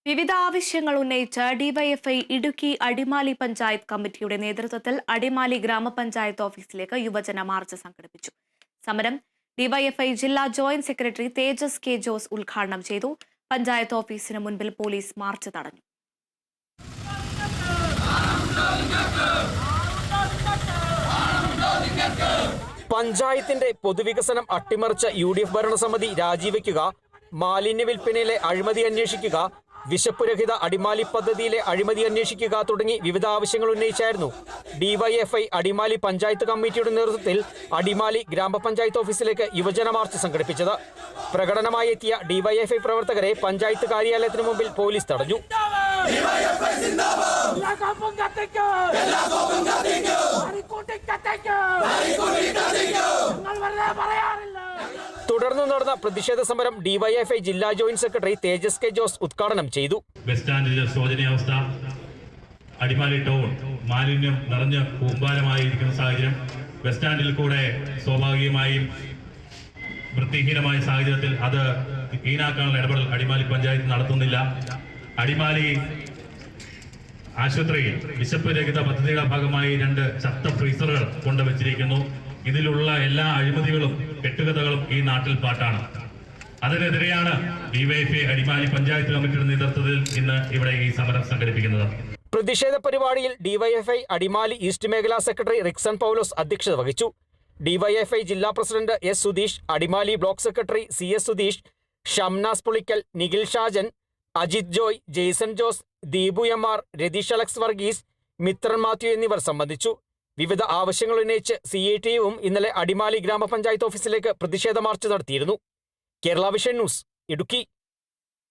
വിവിധ ആവശ്യങ്ങൾ ഉന്നയിച്ച് ഡിവൈഎഫ്ഐ ഇടുക്കി അടിമാലി പഞ്ചായത്ത് കമ്മിറ്റിയുടെ നേതൃത്വത്തിൽ അടിമാലി ഗ്രാമപഞ്ചായത്ത് ഓഫീസിലേക്ക് യുവജന മാർച്ച് സംഘടിപ്പിച്ചു. സമരം ഡിവൈഎഫ്ഐ ജില്ലാ ജോയിന്റ് സെക്രട്ടറി തേജസ് കെ ജോസ് ഉദ്ഘാടനം ചെയ്തു. പഞ്ചായത്ത് ഓഫീസിന് മുൻപിൽ പോലീസ് മാർച്ച് തടഞ്ഞു. പഞ്ചായത്തിന്റെ പൊതുവികസനം അട്ടിമറിച്ച UDF ഭരണസമിതി രാജിവെക്കുക, മാലിന്യ വിൽപ്പനയിലെ അഴിമതി അന്വേഷിക്കുക, വിശപ്പുരഹിത അടിമാലി പദ്ധതിയിലെ അഴിമതി അന്വേഷിക്കുക തുടങ്ങി വിവിധ ആവശ്യങ്ങൾ ഉന്നയിച്ചായിരുന്നു ഡിവൈഎഫ്ഐ അടിമാലി പഞ്ചായത്ത് കമ്മിറ്റിയുടെ നേതൃത്വത്തിൽ അടിമാലി ഗ്രാമപഞ്ചായത്ത് ഓഫീസിലേക്ക് യുവജന മാർച്ച് സംഘടിപ്പിച്ചത്. പ്രകടനമായി എത്തിയ ഡിവൈഎഫ്ഐ പ്രവർത്തകരെ പഞ്ചായത്ത് കാര്യാലയത്തിന് മുമ്പിൽ പോലീസ് തടഞ്ഞു. തുടർന്ന് നടന്ന പ്രതിഷേധ സമരം ഡിവൈഎഫ്ഐ ജില്ലാ ജോയിന്റ് സെക്രട്ടറി തേജസ് കെ ജോസ് ഉദ്ഘാടനം ചെയ്തു. ബസ് സ്റ്റാൻഡിലെ ശോചനീയാവസ്ഥ, അടിമാലി ടൗൺ മാലിന്യം നിറഞ്ഞ് കൂമ്പാരമായിരിക്കുന്ന സാഹചര്യം, ബസ് സ്റ്റാൻഡിൽ കൂടെ സ്വാഭാവികമായും വൃത്തിഹീനമായ സാഹചര്യത്തിൽ അത് ക്ലീനാക്കാനുള്ള ഇടപെടൽ അടിമാലി പഞ്ചായത്ത് നടത്തുന്നില്ല. അടിമാലി ആശുപത്രിയിൽ വിശപ്പ് രഹിത പദ്ധതിയുടെ ഭാഗമായി 2 ചത്ത ഫ്രീസറുകൾ കൊണ്ടുവച്ചിരിക്കുന്നു. ഇതിലുള്ള എല്ലാ അഴിമതികളും കെട്ടുകഥകളും ഈ നാട്ടിൽ പാട്ടാണ്. അതിനെതിരെയാണ് ഡിവൈഎഫ്ഐ അടിമാലി പഞ്ചായത്ത് കമ്മിറ്റിയുടെ നേതൃത്വത്തിൽ ഇന്ന് ഇവിടെ ഈ സമരം സംഘടിപ്പിക്കുന്നത്. പ്രതിഷേധ പരിപാടിയിൽ ഡിവൈഎഫ്ഐ അടിമാലി ഈസ്റ്റ് മേഖലാ സെക്രട്ടറി റിക്സൺ പൗലോസ് അധ്യക്ഷത വഹിച്ചു. ഡിവൈഎഫ്ഐ ജില്ലാ president S. Sudheesh, Adimali block secretary CS. Sudheesh, Shamnas Pulikkal, Nikhil Shajan, Ajith Joy, Jaison Jose, Deepu MR, Ratheesh Alex Varghese, Mithran Mathew എന്നിവർ സംബന്ധിച്ചു. വിവിധ ആവശ്യങ്ങൾ ഉന്നയിച്ച് CITUവും ഇന്നലെ അടിമാലി ഗ്രാമപഞ്ചായത്ത് ഓഫീസിലേക്ക് പ്രതിഷേധ മാർച്ച് നടത്തിയിരുന്നു. Kerala vision news, Idukki.